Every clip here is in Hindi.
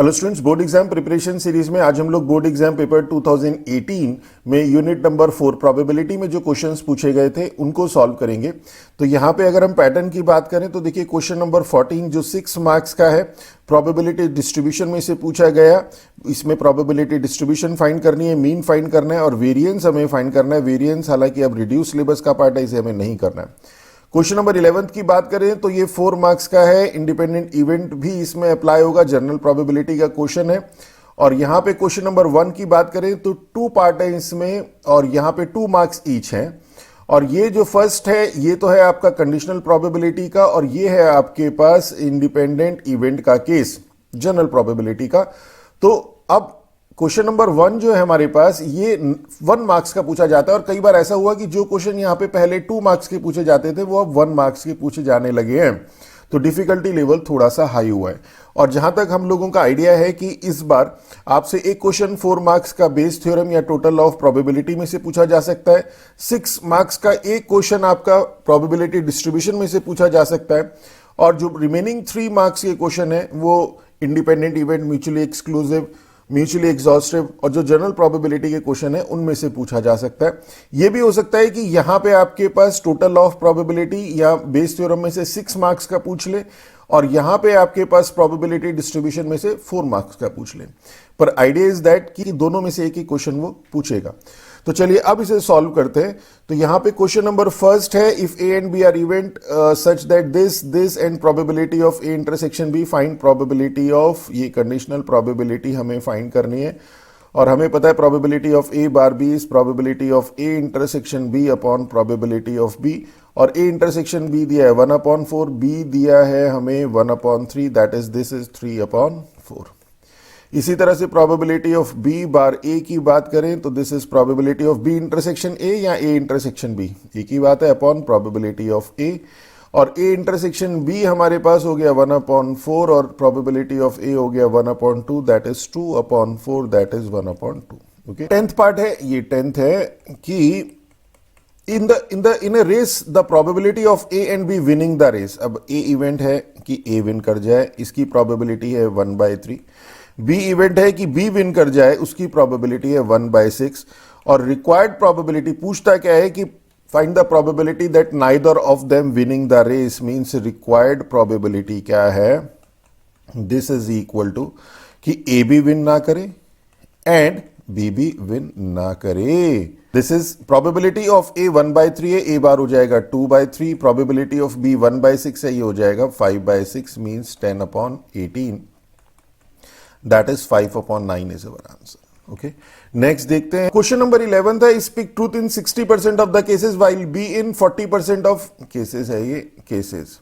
Hello students, board exam preparation series में आज हम लोग बोर्ड एग्जाम पेपर 2018 में यूनिट नंबर 4 प्रोबेबिलिटी में जो क्वेश्चंस पूछे गए थे उनको सॉल्व करेंगे। तो यहाँ पे अगर हम पैटर्न की बात करें तो देखिए क्वेश्चन नंबर 14 जो 6 मार्क्स का है, प्रोबेबिलिटी डिस्ट्रीब्यूशन में से पूछा गया। इसमें प्रोबेबिलिटी डिस्ट्रीब्यूशन फाइंड करनी है, मीन फाइंड करना है और वेरियंस हमें फाइंड करना है। वेरियंस हालांकि अब रिड्यूस सिलेबस का पार्ट है, इसे हमें नहीं करना है। क्वेश्चन नंबर 11 की बात करें तो ये 4 मार्क्स का है, इंडिपेंडेंट इवेंट भी इसमें अप्लाई होगा, जनरल प्रोबेबिलिटी का क्वेश्चन है। और यहां पे क्वेश्चन नंबर 1 की बात करें तो 2 पार्ट है इसमें और यहां पे 2 मार्क्स ईच हैं। और ये जो फर्स्ट है ये तो है आपका कंडीशनल प्रोबेबिलिटी का और ये है आपके पास इंडिपेंडेंट इवेंट का केस, जनरल प्रोबेबिलिटी का। तो अब क्वेश्चन नंबर 1 जो है हमारे पास ये 1 मार्क्स का पूछा जाता है और कई बार ऐसा हुआ कि जो क्वेश्चन यहां पे पहले 2 मार्क्स के पूछे जाते थे वो अब 1 मार्क्स के पूछे जाने लगे हैं। तो डिफिकल्टी लेवल थोड़ा सा हाई हुआ है। और जहां तक हम लोगों का आइडिया है कि इस बार आपसे एक क्वेश्चन 4 मार्क्स का बेस थ्योरम या टोटल लॉ ऑफ प्रोबेबिलिटी में से पूछा जा सकता है। 6 मार्क्स का एक क्वेश्चन आपका प्रोबेबिलिटी डिस्ट्रीब्यूशन में से पूछा जा सकता है और जो रिमेनिंग 3 मार्क्स के क्वेश्चन है वो independent event, mutually exclusive, mutually exhaustive और जो जनरल प्रोबेबिलिटी के क्वेश्चन है उनमें से पूछा जा सकता है। यह भी हो सकता है कि यहां पे आपके पास टोटल लॉ ऑफ प्रोबेबिलिटी या बेस थ्योरम में से 6 मार्क्स का पूछ ले और यहां पे आपके पास प्रोबेबिलिटी डिस्ट्रीब्यूशन में से 4 मार्क्स का पूछ ले। पर आइडिया इज दैट कि दोनों में से एक ही क्वेश्चन वो पूछेगा। तो चलिए अब इसे सॉल्व करते हैं। तो यहां पे क्वेश्चन नंबर फर्स्ट है, if A and B are event such that this and probability of A intersection B, find probability of, ये कंडीशनल प्रोबेबिलिटी हमें फाइंड करनी है। और हमें पता है probability of A bar B is probability of A intersection B upon probability of B. और ए इंटरसेक्शन बी दिया है 1/4, बी दिया है हमें 1/3, दैट इज दिस इज 3/4। इसी तरह से probability of B bar A की बात करें तो this is probability of B intersection A या ए इंटरसेक्शन बी, एक ही बात है, अपॉन प्रोबेबिलिटी ऑफ ए। और ए इंटरसेक्शन बी हमारे पास हो गया 1/4 और प्रोबेबिलिटी ऑफ ए हो गया 1/2, that is 2/4, that is 1/2। Okay, 10th part है, ये 10th है कि in a race the probability of A and B winning the race। अब A इवेंट है कि A विन कर जाए, इसकी प्रोबेबिलिटी है 1/3। बी इवेंट है कि बी विन कर जाए, उसकी प्रोबेबिलिटी है 1/6। और रिक्वायर्ड प्रोबेबिलिटी पूछता क्या है कि find the probability that neither of them winning the race, means required probability क्या है, दिस इज इक्वल टू कि ए भी विन ना करे एंड बी भी विन ना करे। दिस इज प्रोबेबिलिटी ऑफ ए 1/3 है, ए बार हो जाएगा 2/3, प्रोबेबिलिटी ऑफ बी 1/6 है, ये हो जाएगा 5/6, means 10/18, that is 5/9 is our answer। okay, next देखते हैं क्वेश्चन नंबर 11 था, speak truth in 60% of the cases while B in 40% of cases है। ये cases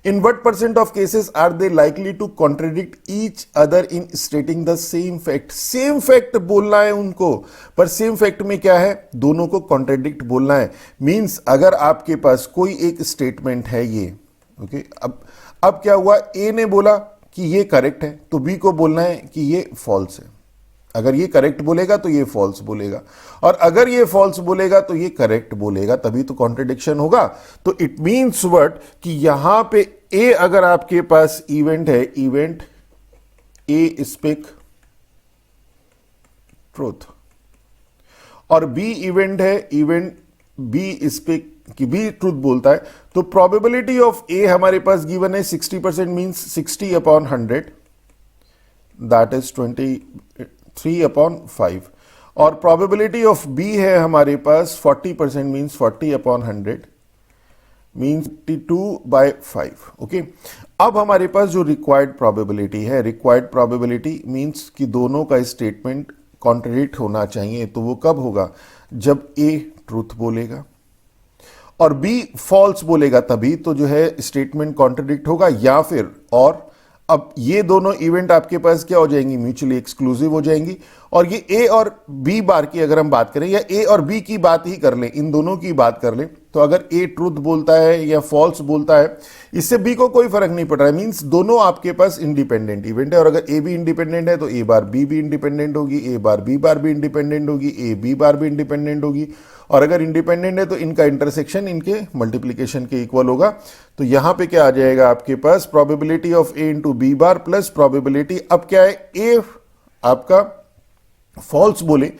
in what % of cases are they likely to contradict each other in stating the same fact. Same fact बोलना है उनको, पर सेम फैक्ट में क्या है, दोनों को कॉन्ट्रेडिक्ट बोलना है। मींस अगर आपके पास कोई एक स्टेटमेंट है ये, ओके, अब क्या हुआ, ए ने बोला कि ये करेक्ट है तो बी को बोलना है कि ये फॉल्स है। अगर ये करेक्ट बोलेगा तो ये फॉल्स बोलेगा और अगर ये फॉल्स बोलेगा तो ये करेक्ट बोलेगा, तभी तो कॉन्ट्रडिक्शन होगा। तो इट मींस व्हाट कि यहां पे ए अगर आपके पास इवेंट है, इवेंट ए स्पीक ट्रूथ, और बी इवेंट है, इवेंट बी स्पीक कि बी ट्रूथ बोलता है, तो प्रोबेबिलिटी ऑफ ए हमारे पास गिवन है 60%, मींस 60/100, दैट इज 23/5। और प्रोबेबिलिटी ऑफ बी है हमारे पास 40%, मींस 40/100, मींस 52/5। ओके, अब हमारे पास जो रिक्वायर्ड प्रोबेबिलिटी है, रिक्वायर्ड प्रोबेबिलिटी मींस कि दोनों का स्टेटमेंट कॉन्ट्रडिक्ट होना चाहिए। तो वो कब होगा, जब ए ट्रूथ बोलेगा और बी फॉल्स बोलेगा, तभी तो जो है स्टेटमेंट कॉन्ट्रडिक्ट होगा। या फिर और अब ये दोनों इवेंट आपके पास क्या हो जाएंगी, म्यूचुअली एक्सक्लूसिव हो जाएंगी। और ये ए और बी बार की अगर हम बात करें या ए और बी की बात ही कर लें, इन दोनों की बात कर लें, तो अगर ए ट्रूथ बोलता है या फॉल्स बोलता है, इससे बी को कोई फर्क नहीं पड़ रहा है, मींस दोनों आपके पास इंडिपेंडेंट इवेंट है। और अगर ए भी इंडिपेंडेंट है तो ए बार बी भी इंडिपेंडेंट होगी, ए बार बी बार भी इंडिपेंडेंट होगी, ए बी बार भी इंडिपेंडेंट होगी। और अगर इंडिपेंडेंट है तो इनका इंटरसेक्शन इनके मल्टीप्लीकेशन के इक्वल होगा। तो यहां पे क्या आ जाएगा आपके पास, probability of A into B bar plus probability, अब क्या है, ए आपका फॉल्स बोले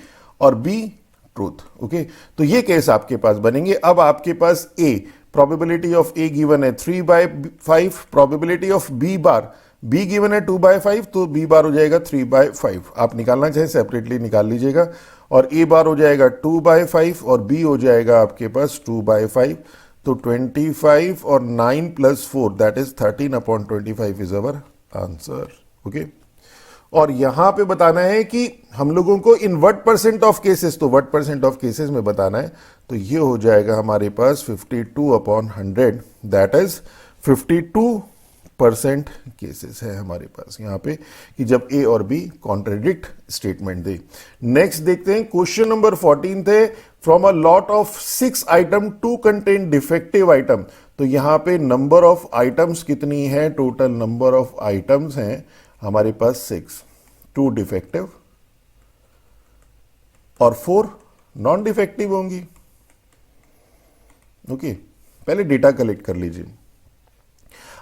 और बी ट्रूथ। ओके, तो ये केस आपके पास बनेंगे। अब आपके पास A, probability of A given है 3/5, probability of B bar, B given है 2/5, तो बी बार हो जाएगा 3/5। आप निकालना चाहें सेपरेटली निकाल लीजिएगा। और ए बार हो जाएगा 2/5 और बी हो जाएगा आपके पास 2/5। तो 25 और 9 + 4 that is 13/25 is our answer. Okay, और यहां पे बताना है कि हम लोगों को in what percent of cases, तो व्हाट परसेंट ऑफ केसेस में बताना है। तो ये हो जाएगा हमारे पास 52/100, दैट इज 52% केसेस है हमारे पास यहां पे कि जब ए और बी कॉन्ट्रडिक्ट स्टेटमेंट दे। नेक्स्ट देखते हैं क्वेश्चन नंबर 14 थे, from a lot of 6 item 2 contain defective item. तो यहां पे नंबर ऑफ आइटम्स कितनी है, टोटल नंबर ऑफ आइटम्स हैं हमारे पास 6, 2 डिफेक्टिव और 4 नॉन डिफेक्टिव होंगी। ओके, पहले डेटा कलेक्ट कर लीजिए।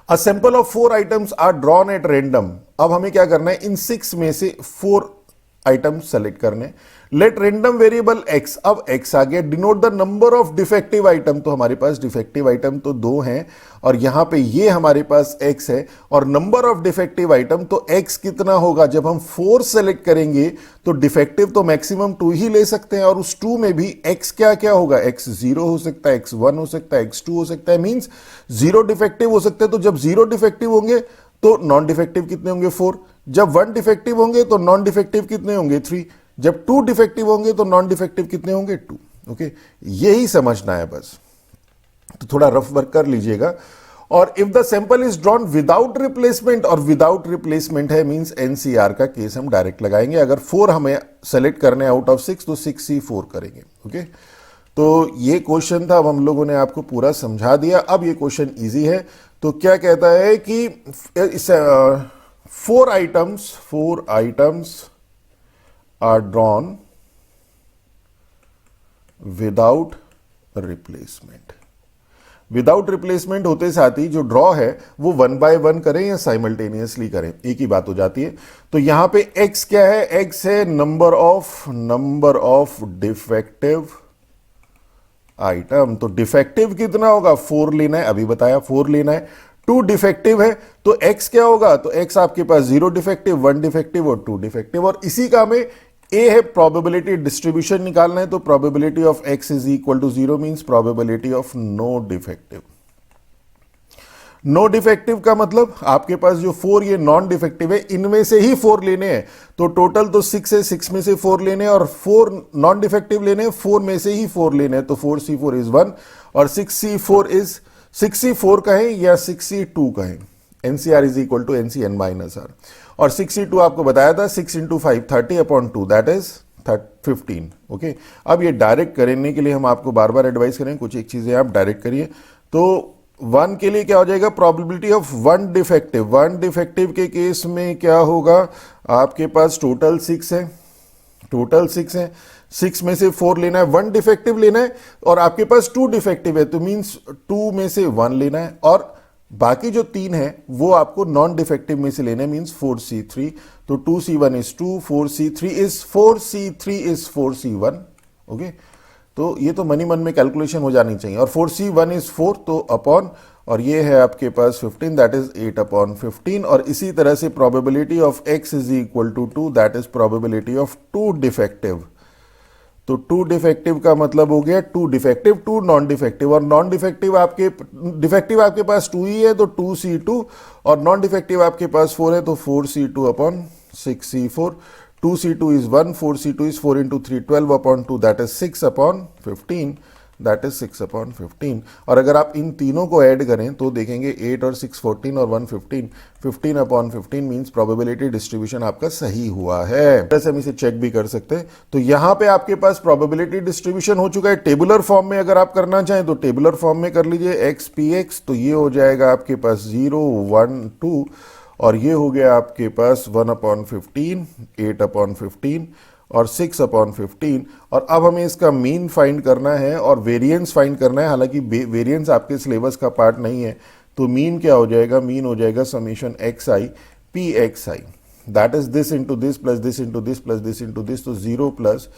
A sample of 4 items are drawn at random. अब हमें क्या करना है, इन 6 में से 4 आइटम सेलेक्ट करने। लेट रैंडम वेरिएबल x, अब x आ गया, denote the number of defective item. तो हमारे पास डिफेक्टिव आइटम तो 2 हैं और यहां पे ये हमारे पास x है, और नंबर ऑफ डिफेक्टिव आइटम तो x कितना होगा, जब हम 4 सेलेक्ट करेंगे तो डिफेक्टिव तो मैक्सिमम 2 ही ले सकते हैं, और उस 2 में भी x क्या क्या होगा, x 0 हो सकता है, x 1 हो सकता है, x 2 हो सकता है, मींस 0 डिफेक्टिव हो सकते हैं। तो जब 0 डिफेक्टिव होंगे तो नॉन डिफेक्टिव कितने होंगे, 4। जब 1 डिफेक्टिव होंगे तो नॉन डिफेक्टिव कितने होंगे, 3। जब 2 डिफेक्टिव होंगे तो नॉन डिफेक्टिव कितने होंगे, 2। ओके, यही समझना है बस, तो थोड़ा रफ वर्क कर लीजिएगा। और if the sample is drawn without replacement, और विदाउट रिप्लेसमेंट है मींस एनसीआर का केस हम डायरेक्ट लगाएंगे। अगर 4 हमें सेलेक्ट करने आउट ऑफ 6 तो 6 ही 4 करेंगे। ओके, तो ये क्वेश्चन था, अब हम लोगों ने आपको पूरा समझा दिया। अब ये क्वेश्चन इजी है। तो क्या कहता है कि 4 items are drawn without replacement. Without replacement होते साथ ही जो ड्रॉ है वो 1 by 1 करें या साइमल्टेनियसली करें, एक ही बात हो जाती है। तो यहां पे x क्या है, x है नंबर ऑफ डिफेक्टिव आइटम। तो डिफेक्टिव कितना होगा, 4 लेना है, अभी बताया 4 लेना है। 2 डिफेक्टिव है तो x क्या होगा, तो x आपके पास 0 डिफेक्टिव, 1 डिफेक्टिव और 2 डिफेक्टिव। और इसी का में a है प्रोबेबिलिटी डिस्ट्रीब्यूशन निकालना है, तो probability of x is equal to 0 means probability of no defective. No defective का मतलब आपके पास जो 4 ये नॉन डिफेक्टिव है, इनमें से ही 4 लेने हैं। तो टोटल तो 6 है, 6 में से 4 लेने हैं, और 4 नॉन डिफेक्टिव लेने हैं, 4 में से ही 4 लेने हैं। तो 4c4 इज 1 और 6c4 कहें या 6c2 कहें, NCR is equal to NCN minus R. और 6c2 आपको बताया था 6 × 5 30/2 दैट इज 15। ओके, अब ये डायरेक्ट करने के लिए हम आपको बार बार एडवाइस करें, कुछ एक चीजें आप डायरेक्ट करिए। तो 1 के लिए क्या हो जाएगा, प्रोबेबिलिटी ऑफ 1 डिफेक्टिव। 1 डिफेक्टिव के केस में क्या होगा, आपके पास टोटल 6 है, 6 में से 4 लेना है, 1 डिफेक्टिव लेना है, और आपके पास 2 डिफेक्टिव है तो मींस 2 में से 1 लेना है, और बाकी जो 3 है वो आपको नॉन डिफेक्टिव में से लेना है, मींस 4c3। तो 2c1 is 2, 4c3 is 4c1। Okay, तो ये तो मनी मन में कैलकुलेशन हो जानी चाहिए। और 4c1 इज 4 तो अपॉन, और ये है आपके पास 15 दैट इज 8/15। और इसी तरह से probability of x is equal to 2 that is probability of 2 defective. तो 2 डिफेक्टिव का मतलब हो गया 2 डिफेक्टिव 2 नॉन डिफेक्टिव, और नॉन डिफेक्टिव आपके पास 2 ही है तो 2c2, और नॉन डिफेक्टिव आपके पास 4 है तो 4c2/6c4। 2c2 is 1, 4c2 is 4 × 3 12/2 that is 6/15 that is 6/15। और अगर आप इन तीनों को ऐड करें तो देखेंगे 8 और 6 14 और 1 15, 15/15 मीन्स प्रोबेबिलिटी डिस्ट्रीब्यूशन आपका सही हुआ है। वैसे हम इसे चेक भी कर सकते हैं। तो यहां पे आपके पास प्रोबेबिलिटी डिस्ट्रीब्यूशन हो चुका है। टेबुलर फॉर्म में अगर आप करना चाहें तो टेबुलर फॉर्म में कर लीजिए x px, तो ये हो जाएगा आपके पास 0 1 2 और ये हो गया आपके पास 1/15, 8/15 और 6/15। और अब हमें इसका मीन फाइंड करना है और वेरिएंस फाइंड करना है। हालांकि वेरिएंस आपके सिलेबस का पार्ट नहीं है, तो मीन क्या हो जाएगा, मीन हो जाएगा summation xi pxi, that is this into this plus this into this plus this into this, तो 0 plus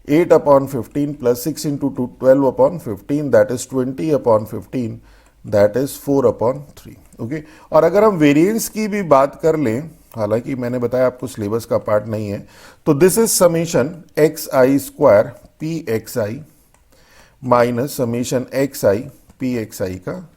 8/15 plus 6 into 2 12/15, that is 20/15, that is 4/3। Okay, और अगर हम वेरिएंस की भी बात कर लें, हालांकि मैंने बताया आपको सिलेबस का पार्ट नहीं है, तो this is summation xi square pxi minus summation xi pxi का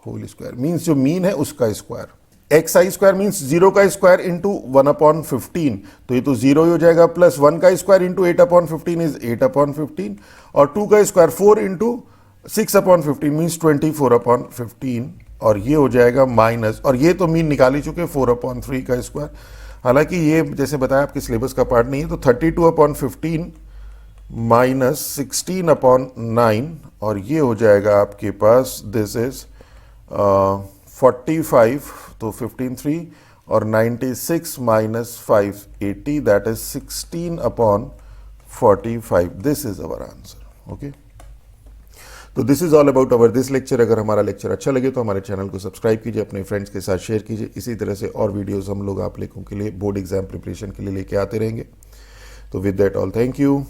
होल स्क्वायर, मीन्स जो मीन है उसका स्क्वायर। xi स्क्वायर मीन्स 0 का स्क्वायर इंटू 1/15, तो ये तो 0 ही हो जाएगा, प्लस 1 का स्क्वायर इंटू 8/15 इज 8/15 और 2 का स्क्वायर 4 इंटू 6/15 मीन्स 24/15 और ये हो जाएगा माइनस, और ये तो मीन निकाल ही चुके 4/3 का स्क्वायर। हालांकि ये जैसे बताया आपके सिलेबस का पार्ट नहीं है, तो 32/15 माइनस 16/9 और ये हो जाएगा आपके पास दिस इज 45, तो 15/3 और 96 minus 580, that is 16/45। This is our answer. Okay, तो this is all about our this lecture. अगर हमारा लेक्चर अच्छा लगे तो हमारे चैनल को सब्सक्राइब कीजिए, अपने फ्रेंड्स के साथ शेयर कीजिए। इसी तरह से और वीडियोस हम लोग आप लोगों के लिए बोर्ड एग्जाम प्रिपरेशन के लिए लेके आते रहेंगे। तो with that all, thank you.